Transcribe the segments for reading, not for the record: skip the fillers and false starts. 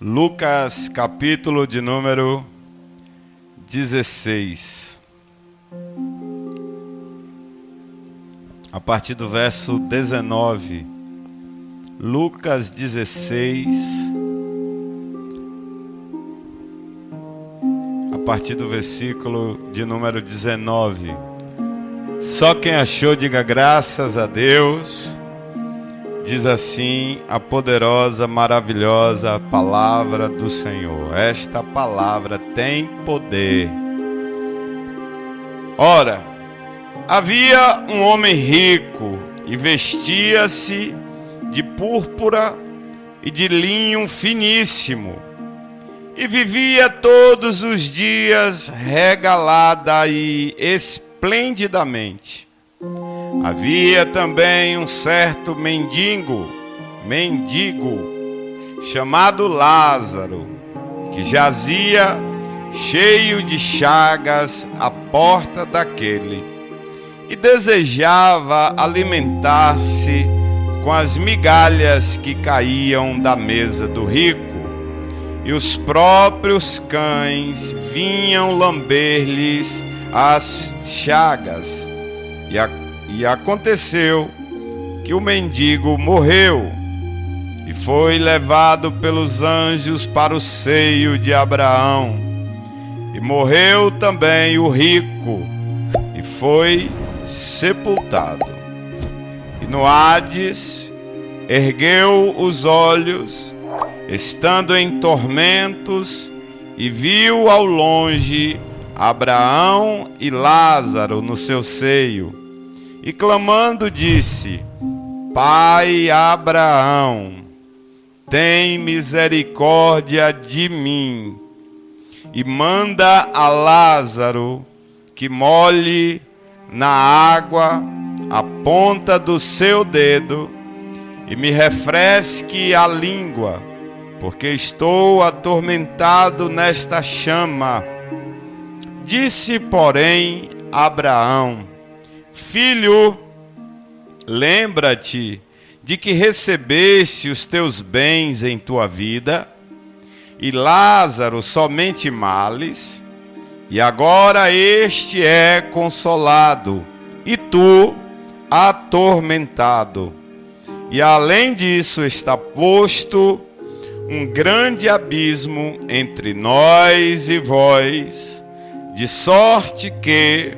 Lucas, capítulo de número 16. A partir do verso 19. Lucas 16. A partir do versículo de número 19. Só quem achou, diga graças a Deus. Diz assim a poderosa, maravilhosa palavra do Senhor. Esta palavra tem poder. Ora, havia um homem rico e vestia-se de púrpura e de linho finíssimo e vivia todos os dias regalada e esplendidamente. Havia também um certo mendigo chamado Lázaro, que jazia cheio de chagas à porta daquele e desejava alimentar-se com as migalhas que caíam da mesa do rico, e os próprios cães vinham lamber-lhes as chagas. E aconteceu que o mendigo morreu e foi levado pelos anjos para o seio de Abraão. E morreu também o rico e foi sepultado. E no Hades ergueu os olhos, estando em tormentos, e viu ao longe Abraão e Lázaro no seu seio. E clamando disse: Pai Abraão, tem misericórdia de mim, e manda a Lázaro que molhe na água a ponta do seu dedo e me refresque a língua, porque estou atormentado nesta chama. Disse, porém, Abraão: Filho, lembra-te de que recebeste os teus bens em tua vida, e Lázaro somente males, e agora este é consolado, e tu atormentado. E além disso está posto um grande abismo entre nós e vós, de sorte que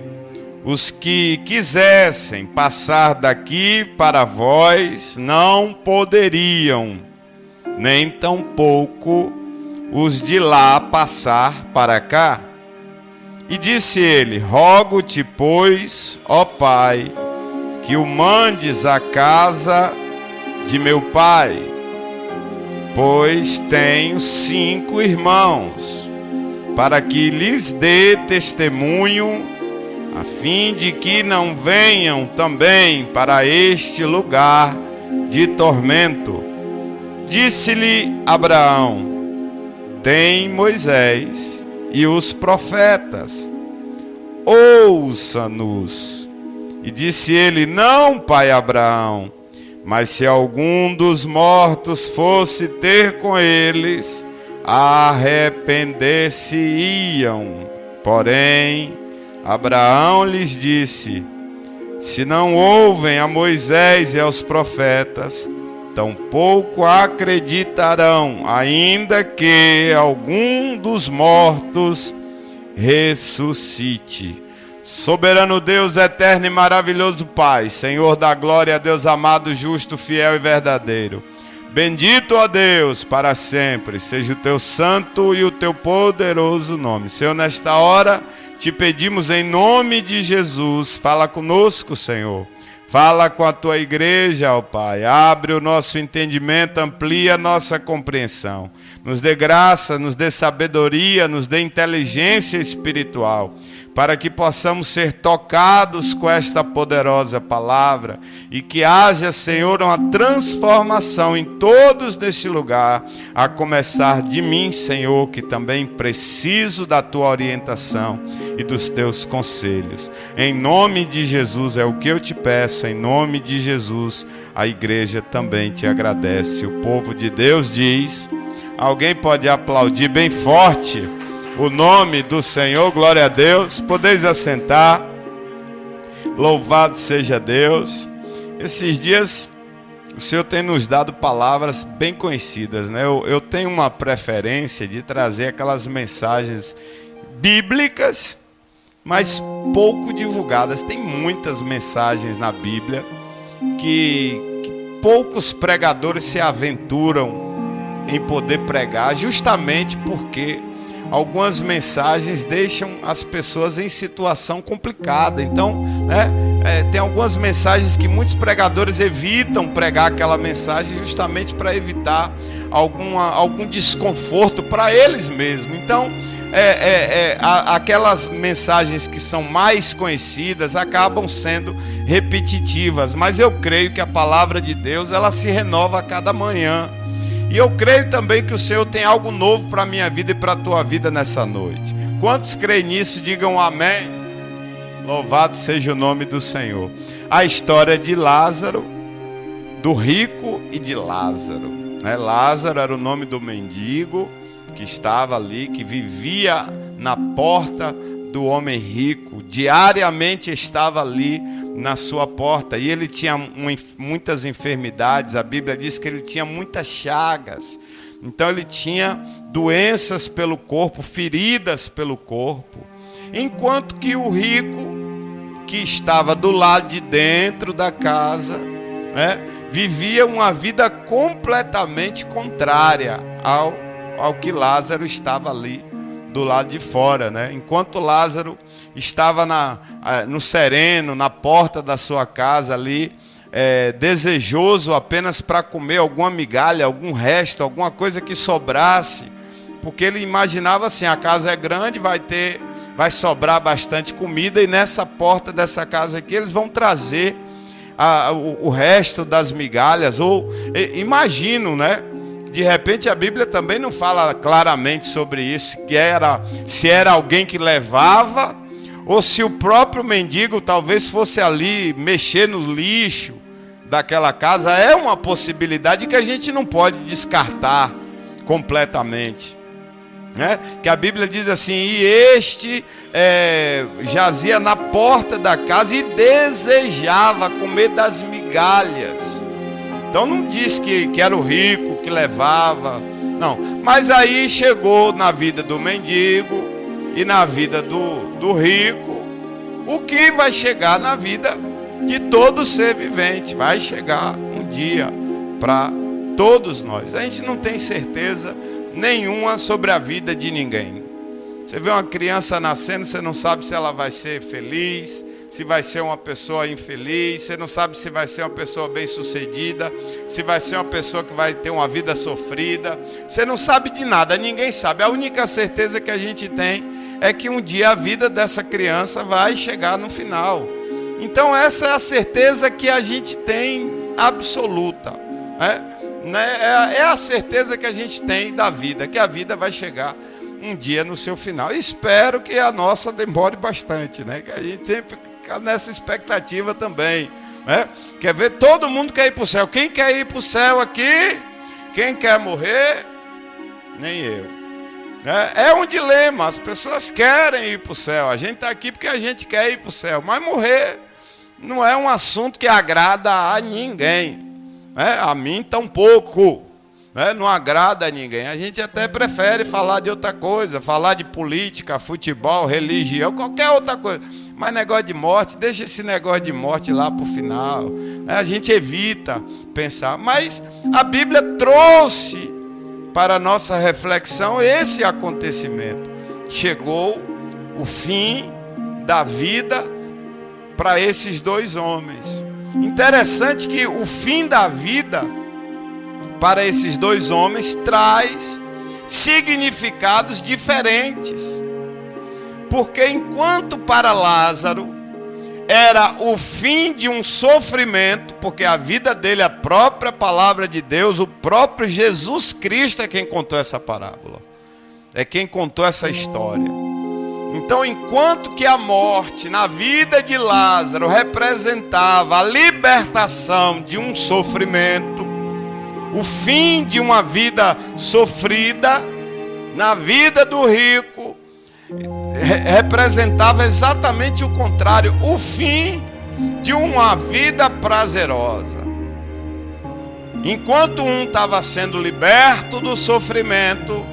os que quisessem passar daqui para vós não poderiam, nem tampouco os de lá passar para cá. E disse ele: Rogo-te, pois, ó Pai, que o mandes à casa de meu pai, pois tenho 5 irmãos, para que lhes dê testemunho, a fim de que não venham também para este lugar de tormento. Disse-lhe Abraão: Tem Moisés e os profetas, ouça-nos. E disse ele: Não, pai Abraão, mas se algum dos mortos fosse ter com eles, arrepender-se-iam. Porém, Abraão lhes disse: Se não ouvem a Moisés e aos profetas, tampouco acreditarão, ainda que algum dos mortos ressuscite. Soberano Deus, eterno e maravilhoso Pai, Senhor da glória, Deus amado, justo, fiel e verdadeiro. Bendito, ó Deus, para sempre, seja o teu santo e o teu poderoso nome. Senhor, nesta hora te pedimos em nome de Jesus, fala conosco, Senhor. Fala com a tua igreja, ó Pai. Abre o nosso entendimento, amplia a nossa compreensão. Nos dê graça, nos dê sabedoria, nos dê inteligência espiritual, para que possamos ser tocados com esta poderosa palavra e que haja, Senhor, uma transformação em todos neste lugar, a começar de mim, Senhor, que também preciso da tua orientação e dos teus conselhos. Em nome de Jesus é o que eu te peço, em nome de Jesus a igreja também te agradece. O povo de Deus diz: Alguém pode aplaudir bem forte o nome do Senhor? Glória a Deus. Podeis assentar. Louvado seja Deus. Esses dias o Senhor tem nos dado palavras bem conhecidas, né? Eu tenho uma preferência de trazer aquelas mensagens bíblicas, mas pouco divulgadas. Tem muitas mensagens na Bíblia que poucos pregadores se aventuram em poder pregar, justamente porque algumas mensagens deixam as pessoas em situação complicada. Então, tem algumas mensagens que muitos pregadores evitam pregar aquela mensagem justamente para evitar algum desconforto para eles mesmos. Então, aquelas mensagens que são mais conhecidas acabam sendo repetitivas, mas eu creio que a palavra de Deus, ela se renova a cada manhã. E eu creio também que o Senhor tem algo novo para a minha vida e para a tua vida nessa noite. Quantos creem nisso, digam amém. Louvado seja o nome do Senhor. A história de Lázaro, do rico e de Lázaro, né? Lázaro era o nome do mendigo que estava ali, que vivia na porta do homem rico, diariamente estava ali na sua porta, e ele tinha muitas enfermidades. A Bíblia diz que ele tinha muitas chagas, então ele tinha doenças pelo corpo, feridas pelo corpo, enquanto que o rico, que estava do lado de dentro da casa, vivia uma vida completamente contrária ao que Lázaro estava ali do lado de fora, né? Enquanto Lázaro estava no sereno, na porta da sua casa ali, desejoso apenas para comer alguma migalha, algum resto, alguma coisa que sobrasse, porque ele imaginava assim: a casa é grande, vai sobrar bastante comida, e nessa porta dessa casa aqui eles vão trazer o resto das migalhas. Ou imagino, né? De repente a Bíblia também não fala claramente sobre isso, se era alguém que levava, ou se o próprio mendigo talvez fosse ali mexer no lixo daquela casa. É uma possibilidade que a gente não pode descartar completamente, né? Que a Bíblia diz assim: e este jazia na porta da casa e desejava comer das migalhas. Então não diz que era o rico que levava, não. Mas aí chegou na vida do mendigo e na vida do rico o que vai chegar na vida de todo ser vivente. Vai chegar um dia para todos nós. A gente não tem certeza nenhuma sobre a vida de ninguém. Você vê uma criança nascendo, você não sabe se ela vai ser feliz, se vai ser uma pessoa infeliz, você não sabe se vai ser uma pessoa bem-sucedida, se vai ser uma pessoa que vai ter uma vida sofrida. Você não sabe de nada, ninguém sabe. A única certeza que a gente tem é que um dia a vida dessa criança vai chegar no final. Então essa é a certeza que a gente tem absoluta, é a certeza que a gente tem da vida, que a vida vai chegar um dia no seu final. Espero que a nossa demore bastante, né? Que a gente sempre fica nessa expectativa também, né? Quer ver? Todo mundo quer ir para o céu. Quem quer ir para o céu aqui? Quem quer morrer? Nem eu. É um dilema. As pessoas querem ir para o céu. A gente está aqui porque a gente quer ir para o céu, mas morrer não é um assunto que agrada a ninguém, a mim tampouco. Não agrada a ninguém. A gente até prefere falar de outra coisa, falar de política, futebol, religião, qualquer outra coisa. Mas negócio de morte, deixa esse negócio de morte lá para o final. A gente evita pensar. Mas a Bíblia trouxe para a nossa reflexão esse acontecimento. Chegou o fim da vida para esses dois homens. Interessante que o fim da vida para esses dois homens traz significados diferentes. Porque enquanto para Lázaro era o fim de um sofrimento, porque a vida dele, a própria palavra de Deus, o próprio Jesus Cristo é quem contou essa parábola, é quem contou essa história. Então, enquanto que a morte na vida de Lázaro representava a libertação de um sofrimento, O fim de uma vida sofrida na vida do rico representava exatamente o contrário, o fim de uma vida prazerosa. Enquanto um estava sendo liberto do sofrimento,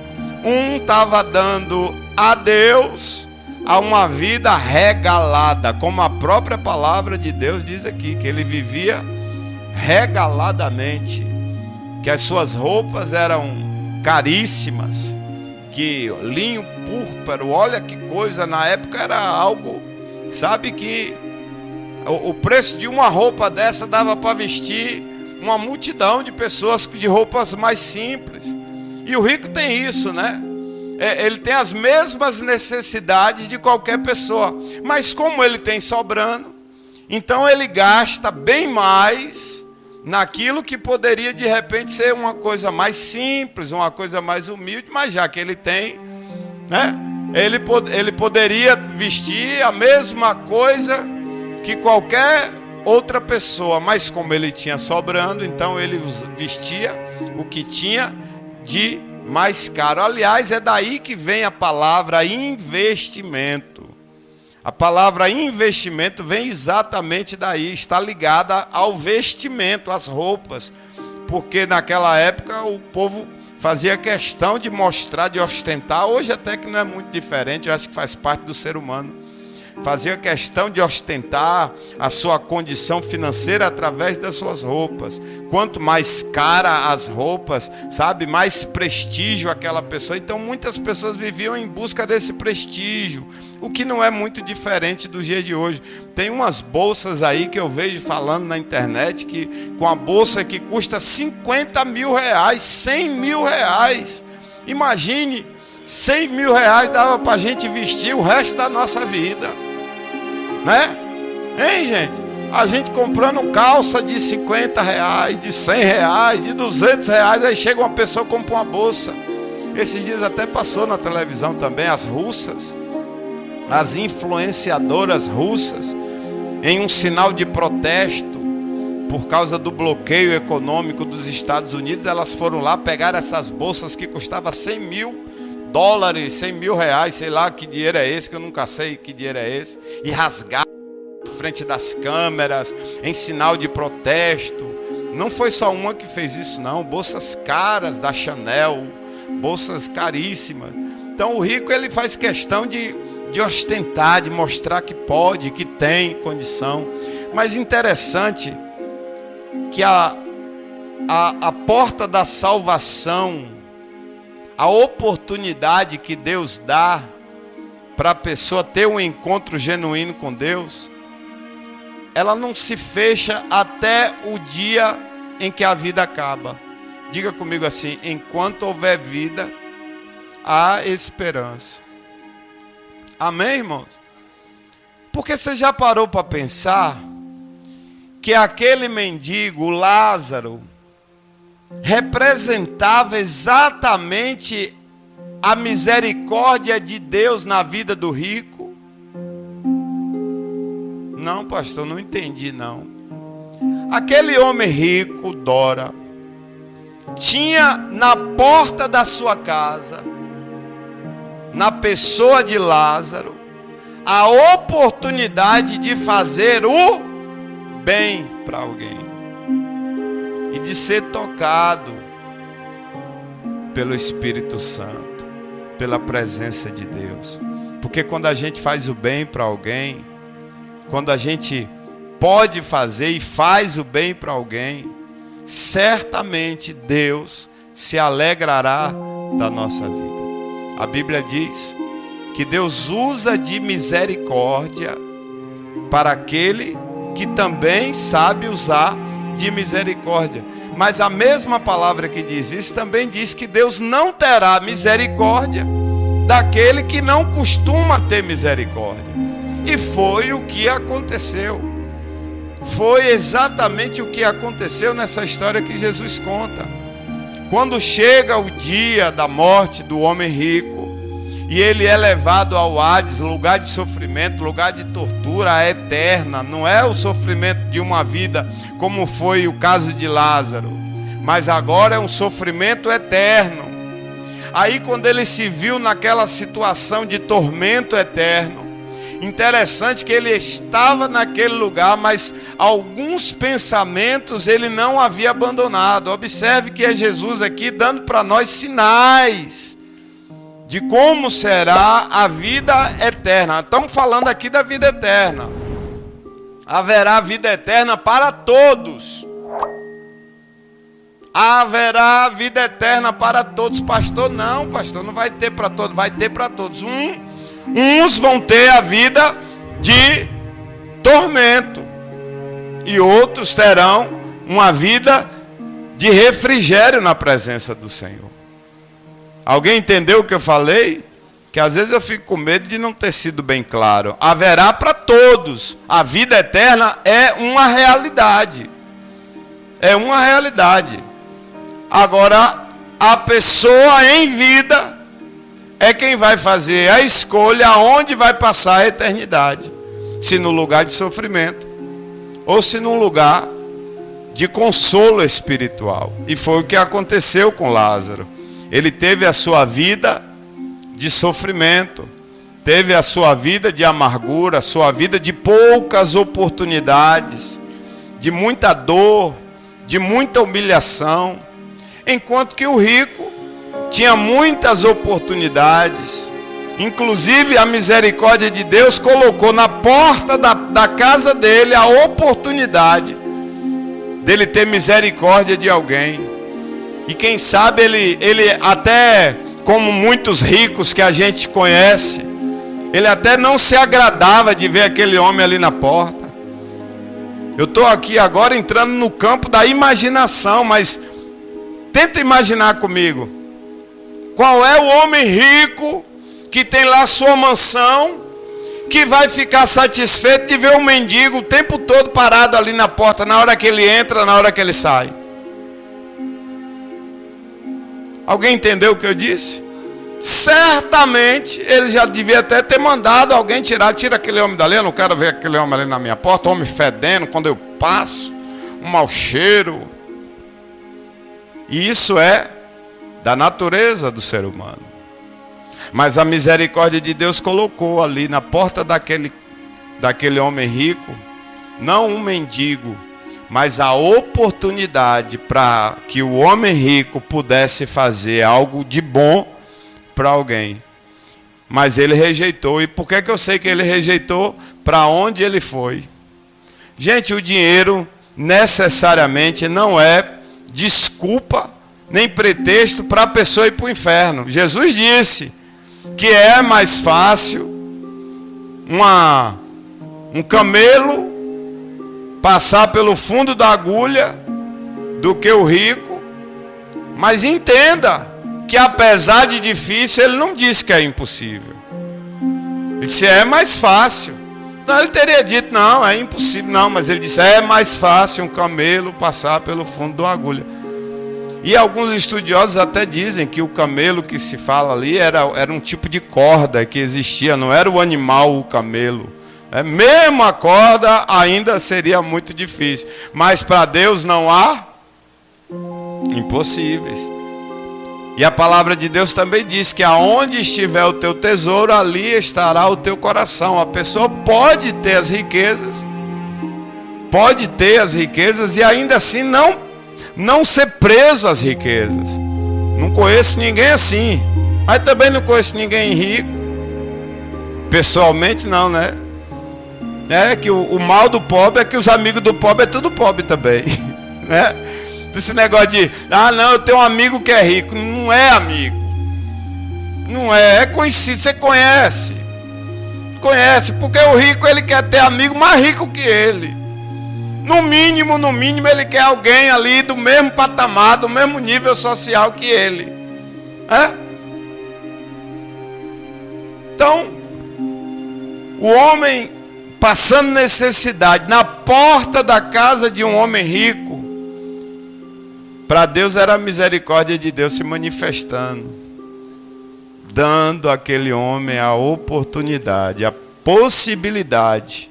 um estava dando a Deus a uma vida regalada, como a própria palavra de Deus diz aqui, que ele vivia regaladamente, que as suas roupas eram caríssimas, que linho púrpuro, olha que coisa, na época era algo, sabe, que o preço de uma roupa dessa dava para vestir uma multidão de pessoas de roupas mais simples. E o rico tem isso, né? Ele tem as mesmas necessidades de qualquer pessoa, mas como ele tem sobrando, então ele gasta bem mais naquilo que poderia de repente ser uma coisa mais simples, uma coisa mais humilde, mas já que ele tem, né? Ele poderia vestir a mesma coisa que qualquer outra pessoa, mas como ele tinha sobrando, então ele vestia o que tinha de mais caro. Aliás, é daí que vem a palavra investimento. A palavra investimento vem exatamente daí, está ligada ao vestimento, às roupas, porque naquela época o povo fazia questão de mostrar, de ostentar. Hoje até que não é muito diferente, eu acho que faz parte do ser humano. Fazia questão de ostentar a sua condição financeira através das suas roupas. Quanto mais cara as roupas, sabe, mais prestígio aquela pessoa. Então muitas pessoas viviam em busca desse prestígio, o que não é muito diferente do dia de hoje. Tem umas bolsas aí que eu vejo falando na internet, que com a bolsa que custa 50 mil reais, 100 mil reais. Imagine, 100 mil reais dava para a gente vestir o resto da nossa vida, né? Hein, gente? A gente comprando calça de 50 reais, de 100 reais, de 200 reais, aí chega uma pessoa e compra uma bolsa. Esses dias até passou na televisão também, as russas, as influenciadoras russas, em um sinal de protesto, por causa do bloqueio econômico dos Estados Unidos, elas foram lá pegar essas bolsas que custavam 100 mil dólares, 100 mil reais, sei lá que dinheiro é esse, que eu nunca sei que dinheiro é esse, e rasgar na frente das câmeras, em sinal de protesto. Não foi só uma que fez isso não, bolsas caras da Chanel, bolsas caríssimas. Então o rico, ele faz questão de ostentar, de mostrar que pode, que tem condição. Mas interessante que a porta da salvação, a oportunidade que Deus dá para a pessoa ter um encontro genuíno com Deus, ela não se fecha até o dia em que a vida acaba. Diga comigo assim: enquanto houver vida, há esperança. Amém, irmãos? Porque você já parou para pensar que aquele mendigo, Lázaro, representava exatamente a misericórdia de Deus na vida do rico? Não, pastor, não entendi não. Aquele homem rico, Dora, tinha na porta da sua casa, na pessoa de Lázaro, a oportunidade de fazer o bem para alguém e de ser tocado pelo Espírito Santo, pela presença de Deus. Porque quando a gente faz o bem para alguém, quando a gente pode fazer e faz o bem para alguém, certamente Deus se alegrará da nossa vida. A Bíblia diz que Deus usa de misericórdia para aquele que também sabe usar de misericórdia. Mas a mesma palavra que diz isso também diz que Deus não terá misericórdia daquele que não costuma ter misericórdia. E foi o que aconteceu. Foi exatamente o que aconteceu nessa história que Jesus conta. Quando chega o dia da morte do homem rico, e ele é levado ao Hades, lugar de sofrimento, lugar de tortura eterna. Não é o sofrimento de uma vida como foi o caso de Lázaro, mas agora é um sofrimento eterno. Aí quando ele se viu naquela situação de tormento eterno, interessante que ele estava naquele lugar, mas alguns pensamentos ele não havia abandonado. Observe que é Jesus aqui dando para nós sinais de como será a vida eterna. Estamos falando aqui da vida eterna. Haverá vida eterna para todos. Haverá vida eterna para todos. Pastor, não vai ter para todos. Vai ter para todos. Uns vão ter a vida de tormento e outros terão uma vida de refrigério na presença do Senhor. Alguém entendeu o que eu falei? Que às vezes eu fico com medo de não ter sido bem claro. Haverá para todos. A vida eterna é uma realidade. É uma realidade. Agora, a pessoa em vida é quem vai fazer a escolha aonde vai passar a eternidade. Se no lugar de sofrimento ou se num lugar de consolo espiritual. E foi o que aconteceu com Lázaro. Ele teve a sua vida de sofrimento, teve a sua vida de amargura, a sua vida de poucas oportunidades, de muita dor, de muita humilhação, enquanto que o rico tinha muitas oportunidades. Inclusive a misericórdia de Deus colocou na porta da casa dele a oportunidade dele ter misericórdia de alguém. E quem sabe ele até, como muitos ricos que a gente conhece, ele até não se agradava de ver aquele homem ali na porta. Eu estou aqui agora entrando no campo da imaginação, mas tenta imaginar comigo. Qual é o homem rico que tem lá sua mansão, que vai ficar satisfeito de ver um mendigo o tempo todo parado ali na porta, na hora que ele entra, na hora que ele sai? Alguém entendeu o que eu disse? Certamente ele já devia até ter mandado alguém tira aquele homem dali. Eu não quero ver aquele homem ali na minha porta, homem fedendo quando eu passo, um mau cheiro. E isso é da natureza do ser humano. Mas a misericórdia de Deus colocou ali na porta daquele homem rico, não um mendigo, mas a oportunidade para que o homem rico pudesse fazer algo de bom para alguém. Mas ele rejeitou. E por que eu sei que ele rejeitou? Para onde ele foi? Gente, o dinheiro necessariamente não é desculpa nem pretexto para a pessoa ir para o inferno. Jesus disse que é mais fácil um camelo passar pelo fundo da agulha do que o rico. Mas entenda que apesar de difícil, ele não disse que é impossível. Ele disse, é mais fácil. Não, ele teria dito, não, é impossível. Não, mas ele disse, é mais fácil um camelo passar pelo fundo da agulha. E alguns estudiosos até dizem que o camelo que se fala ali era um tipo de corda que existia, não era o animal, o camelo. Mesmo a corda ainda seria muito difícil. Mas para Deus não há impossíveis. E a palavra de Deus também diz que aonde estiver o teu tesouro, ali estará o teu coração. A pessoa pode ter as riquezas e ainda assim não ser preso às riquezas. Não conheço ninguém assim, mas também não conheço ninguém rico. Pessoalmente não, né? É que o mal do pobre é que os amigos do pobre é tudo pobre também, né? Esse negócio de, não, eu tenho um amigo que é rico. Não é amigo. Não é conhecido, você conhece. Conhece, porque o rico ele quer ter amigo mais rico que ele. No mínimo, ele quer alguém ali do mesmo patamar, do mesmo nível social que ele. Então, o homem passando necessidade na porta da casa de um homem rico, para Deus era a misericórdia de Deus se manifestando, dando àquele homem a oportunidade, a possibilidade,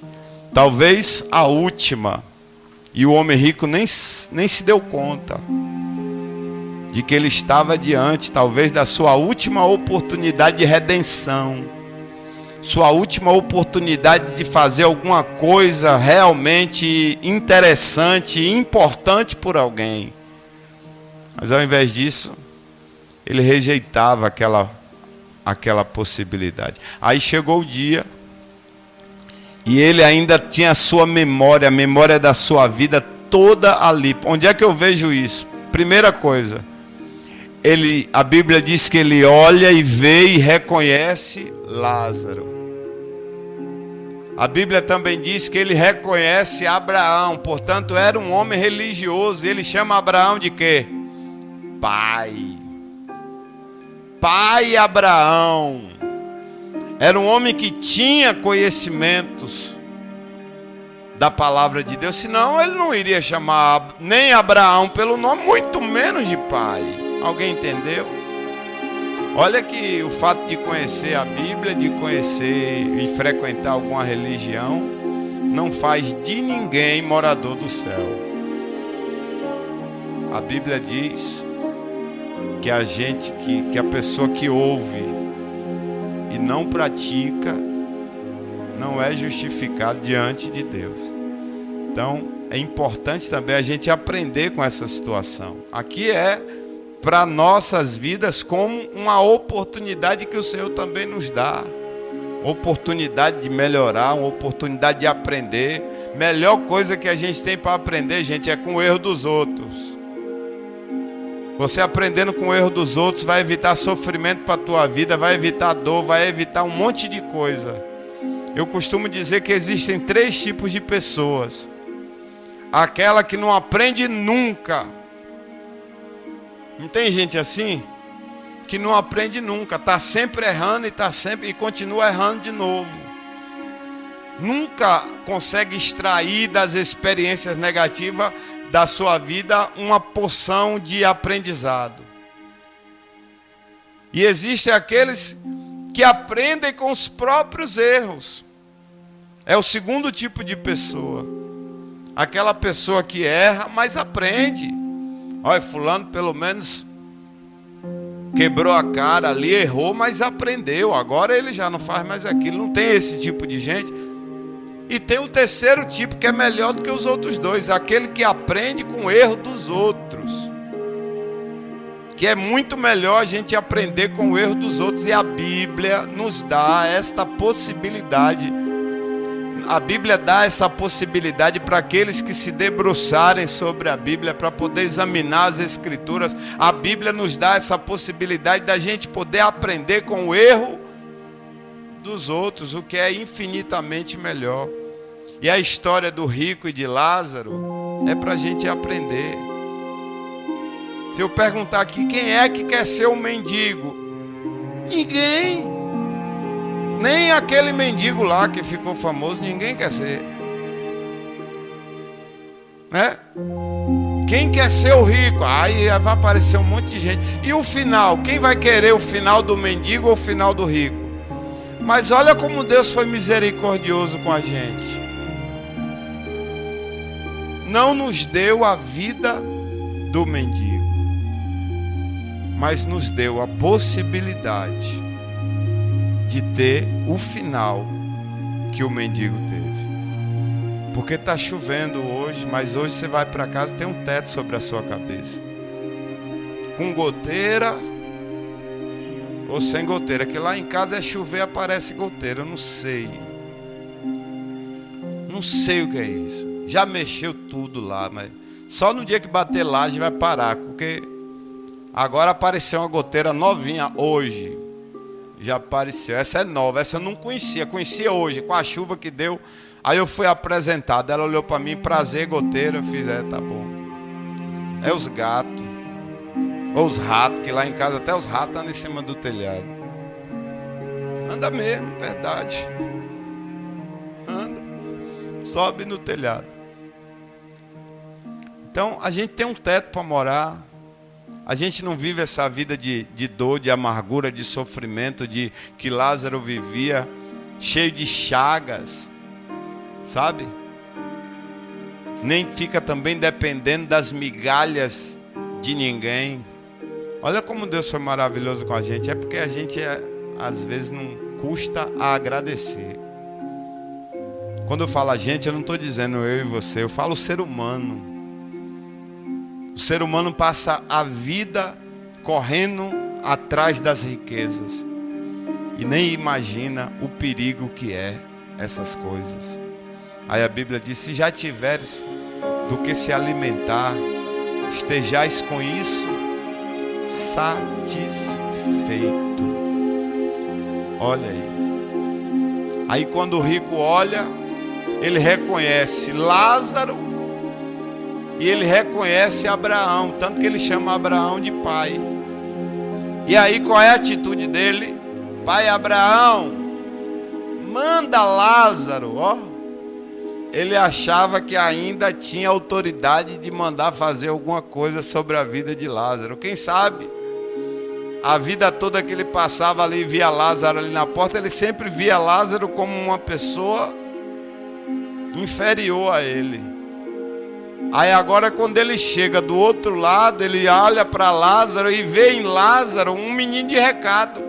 talvez a última. E o homem rico nem se deu conta. de que ele estava diante, talvez, da sua última oportunidade de redenção, sua última oportunidade de fazer alguma coisa realmente interessante e importante por alguém. Mas ao invés disso, ele rejeitava aquela possibilidade. Aí chegou o dia, e ele ainda tinha a sua memória, a memória da sua vida toda ali. Onde é que eu vejo isso? Primeira coisa, a Bíblia diz que ele olha e vê e reconhece Lázaro. A Bíblia também diz que ele reconhece Abraão, portanto era um homem religioso. Ele chama Abraão de quê? Pai. Pai Abraão. Era um homem que tinha conhecimentos da palavra de Deus, senão ele não iria chamar nem Abraão pelo nome, muito menos de pai. Alguém entendeu? Olha que o fato de conhecer a Bíblia, de conhecer e frequentar alguma religião, não faz de ninguém morador do céu. A Bíblia diz que a pessoa que ouve e não pratica, não é justificado diante de Deus. Então, é importante também a gente aprender com essa situação. Aqui é para nossas vidas como uma oportunidade que o Senhor também nos dá. Oportunidade de melhorar, uma oportunidade de aprender. Melhor coisa que a gente tem para aprender, gente, é com o erro dos outros. Você aprendendo com o erro dos outros vai evitar sofrimento para a tua vida, vai evitar dor, vai evitar um monte de coisa. Eu costumo dizer que existem 3 tipos de pessoas. Aquela que não aprende nunca. Não tem gente assim? Que não aprende nunca, está sempre errando e continua errando de novo. Nunca consegue extrair das experiências negativas da sua vida uma porção de aprendizado. E existem aqueles que aprendem com os próprios erros. É o segundo tipo de pessoa. Aquela pessoa que erra, mas aprende. Olha, fulano pelo menos quebrou a cara ali, errou, mas aprendeu. Agora ele já não faz mais aquilo. Não tem esse tipo de gente. E tem o terceiro tipo que é melhor do que os outros dois. Aquele que aprende com o erro dos outros. Que é muito melhor a gente aprender com o erro dos outros. E a Bíblia nos dá esta possibilidade. A Bíblia dá essa possibilidade para aqueles que se debruçarem sobre a Bíblia, para poder examinar as Escrituras. A Bíblia nos dá essa possibilidade da gente poder aprender com o erro dos outros, o que é infinitamente melhor. E a história do rico e de Lázaro é para a gente aprender. Se eu perguntar aqui, quem é que quer ser um mendigo? Ninguém. Nem aquele mendigo lá que ficou famoso, ninguém quer ser. Né? Quem quer ser o rico? Aí vai aparecer um monte de gente. E o final? Quem vai querer o final do mendigo ou o final do rico? Mas olha como Deus foi misericordioso com a gente. Não nos deu a vida do mendigo, mas nos deu a possibilidade de ter o final que o mendigo teve. Porque está chovendo hoje, mas hoje você vai para casa, tem um teto sobre a sua cabeça. Com goteira ou sem goteira, que lá em casa é chover, aparece goteira, eu não sei. Não sei o que é isso. Já mexeu tudo lá, mas só no dia que bater laje vai parar, porque agora apareceu uma goteira novinha hoje. Já apareceu, essa é nova, essa eu não conhecia hoje, com a chuva que deu. Aí eu fui apresentado, ela olhou para mim, prazer, goteira, eu fiz, tá bom. É os gatos, ou os ratos, que lá em casa até os ratos andam em cima do telhado. Anda mesmo, verdade. Anda, sobe no telhado. Então a gente tem um teto para morar. A gente não vive essa vida de dor, de amargura, de sofrimento, de que Lázaro vivia, cheio de chagas, sabe? Nem fica também dependendo das migalhas de ninguém. Olha como Deus foi maravilhoso com a gente. É porque a gente, às vezes, não custa a agradecer. Quando eu falo a gente, eu não estou dizendo eu e você. Eu falo o ser humano. O ser humano passa a vida correndo atrás das riquezas. E nem imagina o perigo que é essas coisas. Aí a Bíblia diz, se já tiveres do que se alimentar, estejais com isso satisfeito. Olha aí. Aí quando o rico olha, ele reconhece Lázaro e ele reconhece Abraão, tanto que ele chama Abraão de pai. E aí qual é a atitude dele? Pai Abraão, manda Lázaro, ó. Ele achava que ainda tinha autoridade de mandar fazer alguma coisa sobre a vida de Lázaro. Quem sabe, a vida toda que ele passava ali, via Lázaro ali na porta, ele sempre via Lázaro como uma pessoa inferior a ele. Aí agora quando ele chega do outro lado, ele olha para Lázaro e vê em Lázaro um menino de recado.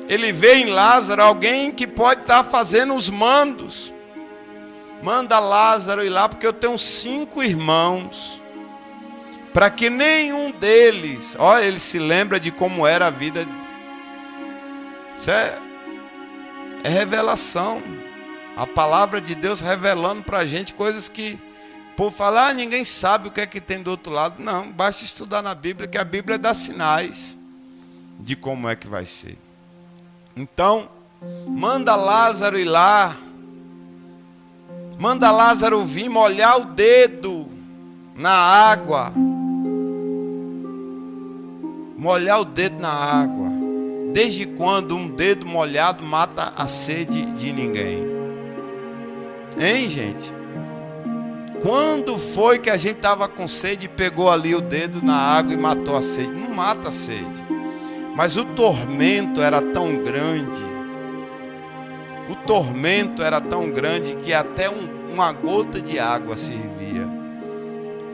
Ele vê em Lázaro alguém que pode estar fazendo os mandos. Manda Lázaro ir lá, porque eu tenho 5 irmãos, para que nenhum deles, ó, ele se lembra de como era a vida. Isso é revelação. A palavra de Deus revelando para a gente coisas que o povo fala, ninguém sabe o que é que tem do outro lado. Não, basta estudar na Bíblia, que a Bíblia dá sinais de como é que vai ser. Então, manda Lázaro ir lá. Manda Lázaro vir molhar o dedo na água. Molhar o dedo na água. Desde quando um dedo molhado mata a sede de ninguém? Hein, gente? Quando foi que a gente estava com sede e pegou ali o dedo na água e matou a sede? Não mata a sede. Mas o tormento era tão grande. O tormento era tão grande que até uma gota de água servia.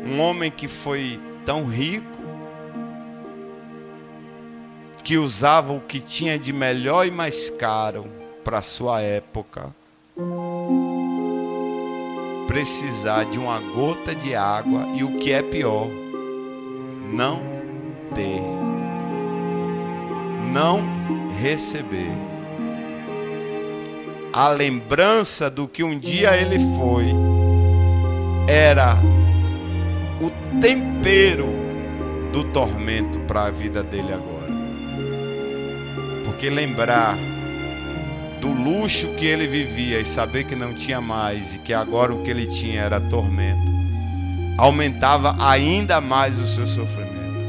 Um homem que foi tão rico, que usava o que tinha de melhor e mais caro para a sua época, precisar de uma gota de água e, o que é pior, não ter, não receber. A lembrança do que um dia ele foi era o tempero do tormento para a vida dele agora. Porque lembrar do luxo que ele vivia e saber que não tinha mais e que agora o que ele tinha era tormento, aumentava ainda mais o seu sofrimento.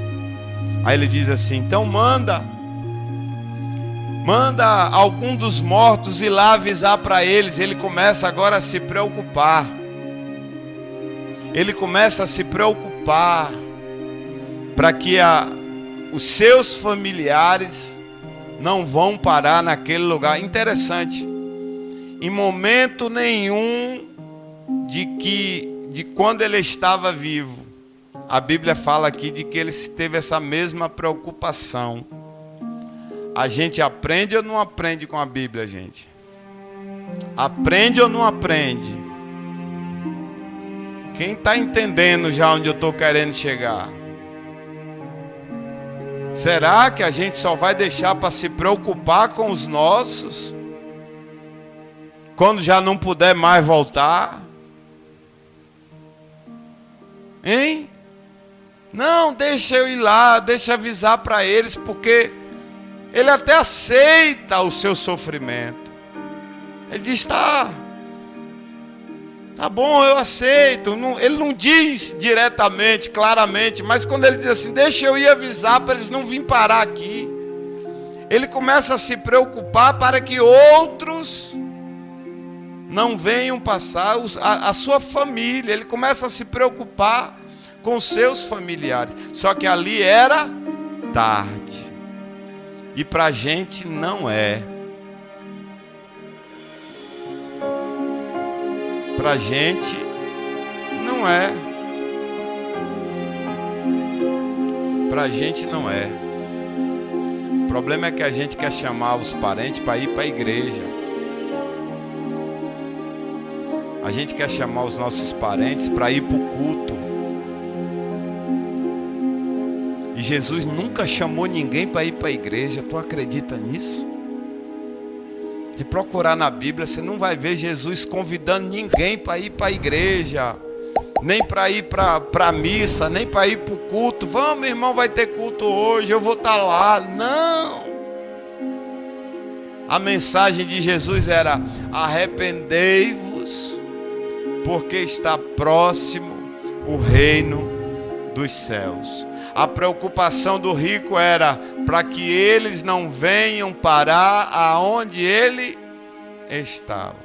Aí ele diz assim, então manda algum dos mortos ir lá avisar para eles. Ele começa agora a se preocupar. Ele começa a se preocupar para que os seus familiares não vão parar naquele lugar. Interessante, em momento nenhum de quando ele estava vivo, a Bíblia fala aqui de que ele teve essa mesma preocupação. A gente aprende ou não aprende com a Bíblia, gente? Aprende ou não aprende? Quem está entendendo já onde eu estou querendo chegar? Será que a gente só vai deixar para se preocupar com os nossos quando já não puder mais voltar? Hein? Não, deixa eu ir lá, deixa eu avisar para eles, porque ele até aceita o seu sofrimento. Ele diz, tá bom, eu aceito. Ele não diz diretamente, claramente, mas quando ele diz assim, deixa eu ir avisar para eles não virem parar aqui, ele começa a se preocupar para que outros não venham passar, a sua família. Ele começa a se preocupar com os seus familiares. Só que ali era tarde. E para a gente não é. Para a gente não é. Para a gente não é. O problema é que a gente quer chamar os parentes para ir para a igreja. A gente quer chamar os nossos parentes para ir para o culto. E Jesus nunca chamou ninguém para ir para a igreja. Tu acredita nisso? E procurar na Bíblia, você não vai ver Jesus convidando ninguém para ir para a igreja, nem para ir para a missa, nem para ir para o culto. Vamos, irmão, vai ter culto hoje, eu vou estar lá. Não. A mensagem de Jesus era: arrependei-vos, porque está próximo o reino dos céus. A preocupação do rico era para que eles não venham parar aonde ele estava,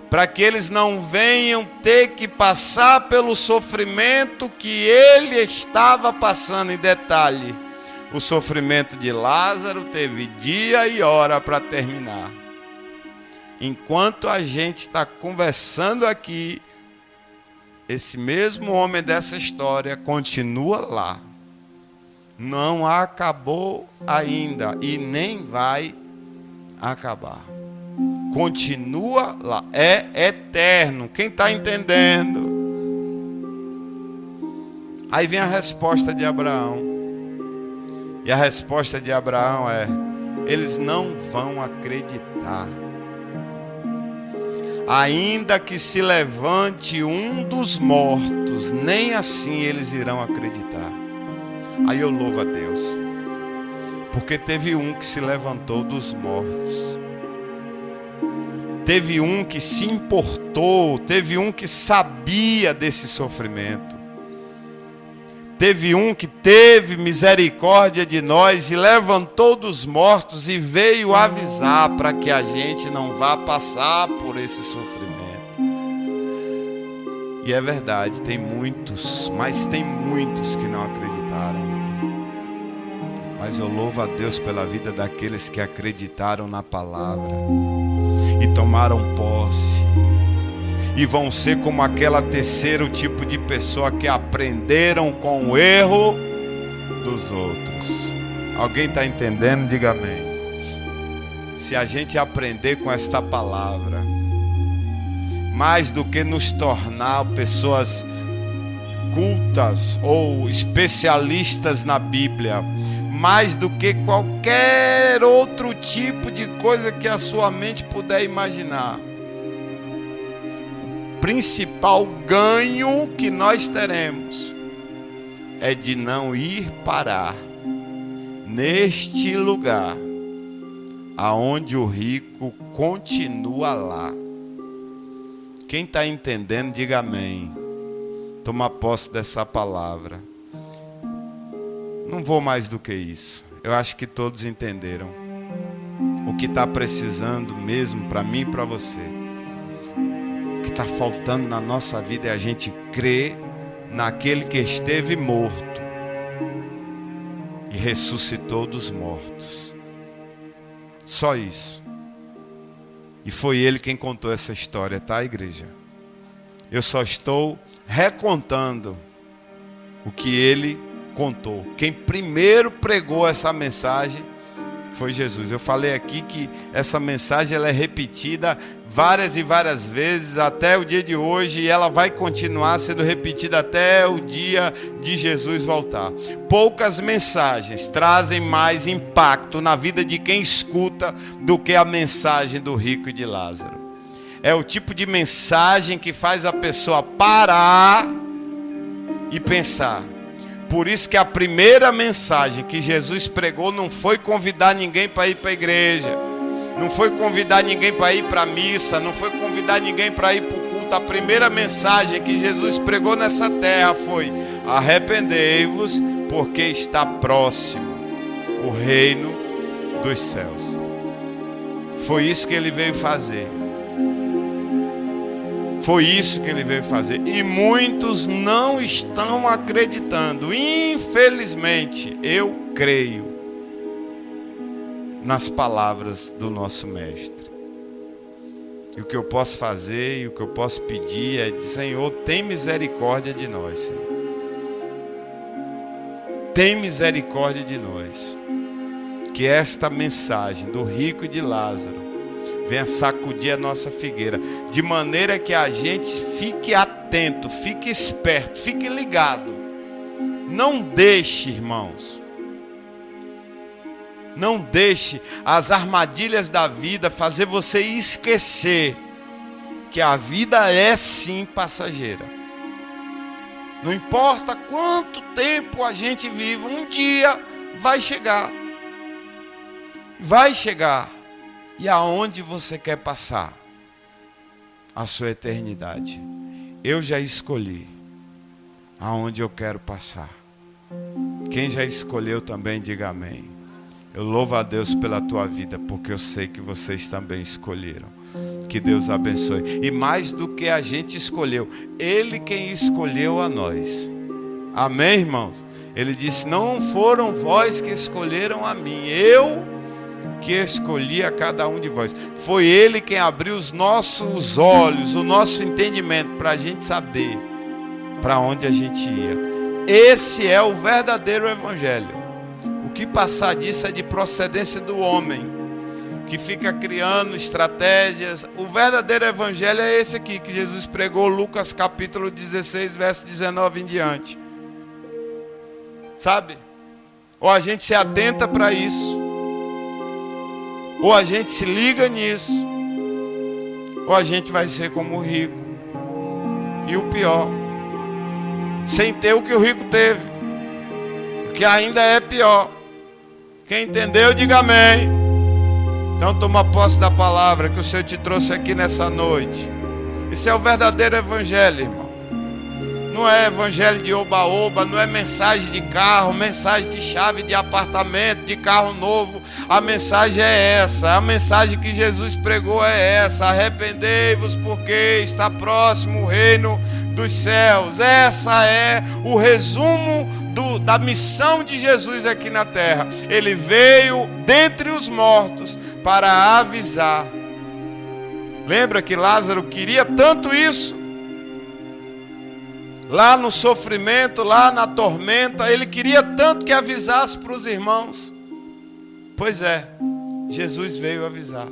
para que eles não venham ter que passar pelo sofrimento que ele estava passando. Em detalhe, o sofrimento de Lázaro teve dia e hora para terminar. Enquanto a gente está conversando aqui, esse mesmo homem dessa história continua lá. Não acabou ainda e nem vai acabar. Continua lá. É eterno. Quem está entendendo? Aí vem a resposta de Abraão. E a resposta de Abraão é: eles não vão acreditar. Ainda que se levante um dos mortos, nem assim eles irão acreditar. Aí eu louvo a Deus, porque teve um que se levantou dos mortos. Teve um que se importou, teve um que sabia desse sofrimento. Teve um que teve misericórdia de nós e levantou dos mortos e veio avisar para que a gente não vá passar por esse sofrimento. E é verdade, tem muitos, mas tem muitos que não acreditaram. Mas eu louvo a Deus pela vida daqueles que acreditaram na palavra e tomaram posse. E vão ser como aquela terceiro tipo de pessoa que aprenderam com o erro dos outros. Alguém está entendendo? Diga amém. Se a gente aprender com esta palavra, mais do que nos tornar pessoas cultas ou especialistas na Bíblia, mais do que qualquer outro tipo de coisa que a sua mente puder imaginar, principal ganho que nós teremos é de não ir parar neste lugar aonde o rico continua lá. Quem está entendendo, diga amém. Toma posse dessa palavra. Não vou mais do que isso. Eu acho que todos entenderam. O que está precisando mesmo para mim e para você, o que está faltando na nossa vida é a gente crer naquele que esteve morto e ressuscitou dos mortos. Só isso. E foi ele quem contou essa história, tá, igreja? Eu só estou recontando o que ele contou. Quem primeiro pregou essa mensagem foi Jesus. Eu falei aqui que essa mensagem ela é repetida várias e várias vezes até o dia de hoje, e ela vai continuar sendo repetida até o dia de Jesus voltar. Poucas mensagens trazem mais impacto na vida de quem escuta do que a mensagem do rico e de Lázaro. É o tipo de mensagem que faz a pessoa parar e pensar. Por isso que a primeira mensagem que Jesus pregou não foi convidar ninguém para ir para a igreja, não foi convidar ninguém para ir para a missa, não foi convidar ninguém para ir para o culto. A primeira mensagem que Jesus pregou nessa terra foi: arrependei-vos, porque está próximo o reino dos céus. Foi isso que ele veio fazer. Foi isso que ele veio fazer. E muitos não estão acreditando. Infelizmente, eu creio nas palavras do nosso mestre. E o que eu posso fazer e o que eu posso pedir é: Senhor, tem misericórdia de nós, Senhor. tem misericórdia de nós. Que esta mensagem do rico e de Lázaro venha sacudir a nossa figueira, de maneira que a gente fique atento, fique esperto, fique ligado. Não deixe, irmãos, não deixe as armadilhas da vida fazer você esquecer que a vida é sim passageira. Não importa quanto tempo a gente vive, um dia vai chegar. Vai chegar. E aonde você quer passar a sua eternidade? Eu já escolhi aonde eu quero passar. Quem já escolheu também, diga amém. Eu louvo a Deus pela tua vida, porque eu sei que vocês também escolheram. Que Deus abençoe. E mais do que a gente escolheu, Ele quem escolheu a nós. Amém, irmãos? Ele disse, não foram vós que escolheram a mim, eu que escolhi a cada um de vós. Foi Ele quem abriu os nossos olhos, o nosso entendimento, para a gente saber para onde a gente ia. Esse é o verdadeiro evangelho. O que passar disso é de procedência do homem, que fica criando estratégias. O verdadeiro evangelho é esse aqui, que Jesus pregou, Lucas capítulo 16, verso 19 em diante. Sabe? Ou a gente se atenta para isso, ou a gente se liga nisso, ou a gente vai ser como o rico. E o pior, sem ter o que o rico teve, que ainda é pior. Quem entendeu, diga amém. Então toma posse da palavra que o Senhor te trouxe aqui nessa noite. Esse é o verdadeiro evangelho, irmão. Não é evangelho de oba-oba, não é mensagem de carro, mensagem de chave de apartamento, de carro novo. A mensagem é essa, a mensagem que Jesus pregou é essa: arrependei-vos porque está próximo o reino dos céus. Essa é o resumo da missão de Jesus aqui na terra. Ele veio dentre os mortos para avisar. Lembra que Lázaro queria tanto isso? Lá no sofrimento, lá na tormenta, ele queria tanto que avisasse para os irmãos. Pois é, Jesus veio avisar.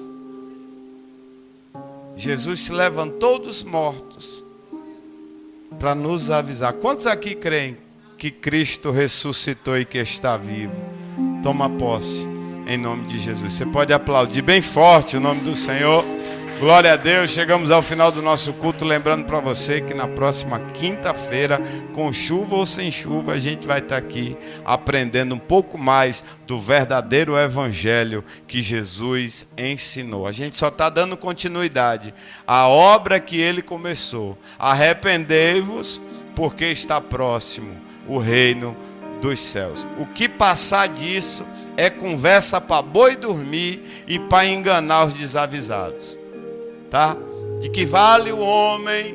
Jesus se levantou dos mortos para nos avisar. Quantos aqui creem que Cristo ressuscitou e que está vivo? Toma posse em nome de Jesus. Você pode aplaudir bem forte o nome do Senhor. Glória a Deus. Chegamos ao final do nosso culto, lembrando para você que na próxima quinta-feira, com chuva ou sem chuva, a gente vai estar aqui aprendendo um pouco mais do verdadeiro evangelho que Jesus ensinou. A gente só está dando continuidade à obra que ele começou. Arrependei-vos, porque está próximo o reino dos céus. O que passar disso é conversa para boi dormir e para enganar os desavisados. Tá? De que vale o homem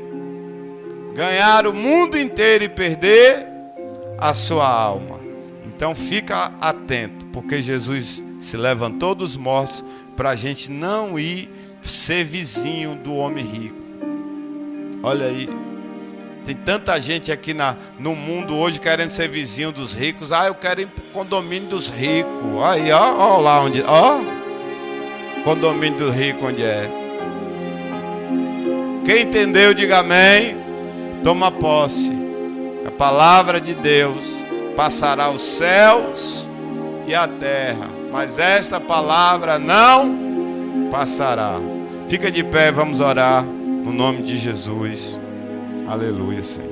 ganhar o mundo inteiro e perder a sua alma. Então fica atento, porque Jesus se levantou dos mortos para a gente não ir ser vizinho do homem rico. Olha aí, tem tanta gente aqui no mundo hoje querendo ser vizinho dos ricos. Eu quero ir para o condomínio dos ricos. Aí, ó lá onde, condomínio dos ricos onde é. Quem entendeu, diga amém. Toma posse. A palavra de Deus passará os céus e a terra, mas esta palavra não passará. Fica de pé, vamos orar no nome de Jesus. Aleluia, Senhor.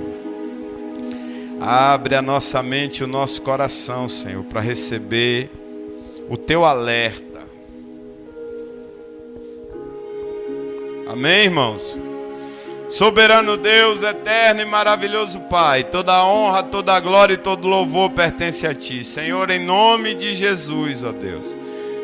Abre a nossa mente e o nosso coração, Senhor, para receber o teu alerta. Amém, irmãos? Soberano Deus, eterno e maravilhoso Pai, toda a honra, toda a glória e todo louvor pertence a Ti. Senhor, em nome de Jesus, ó Deus,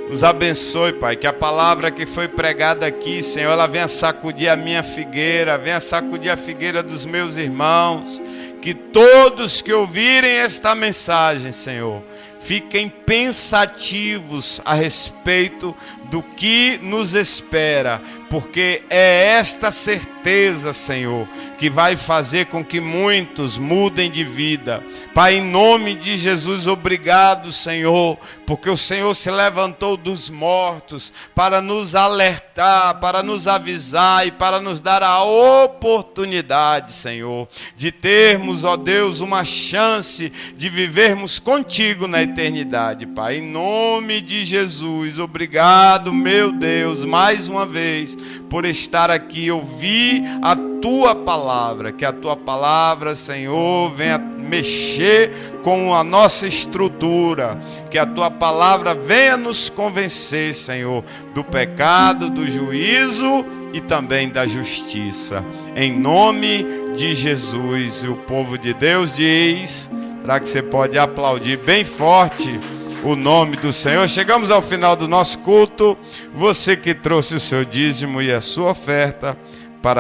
nos abençoe, Pai, que a palavra que foi pregada aqui, Senhor, ela venha sacudir a minha figueira, venha sacudir a figueira dos meus irmãos, que todos que ouvirem esta mensagem, Senhor, fiquem pensativos a respeito do que nos espera, porque é esta certeza, Senhor, que vai fazer com que muitos mudem de vida. Pai, em nome de Jesus, obrigado, Senhor, porque o Senhor se levantou dos mortos para nos alertar, para nos avisar e para nos dar a oportunidade, Senhor, de termos, ó Deus, uma chance de vivermos contigo na eternidade, Pai. Em nome de Jesus, obrigado, meu Deus, mais uma vez, por estar aqui, ouvir a tua palavra, que a tua palavra, Senhor, venha mexer com a nossa estrutura, que a tua palavra venha nos convencer, Senhor, do pecado, do juízo e também da justiça. Em nome de Jesus, o povo de Deus diz, será que você pode aplaudir bem forte o nome do Senhor? Chegamos ao final do nosso culto. Você que trouxe o seu dízimo e a sua oferta,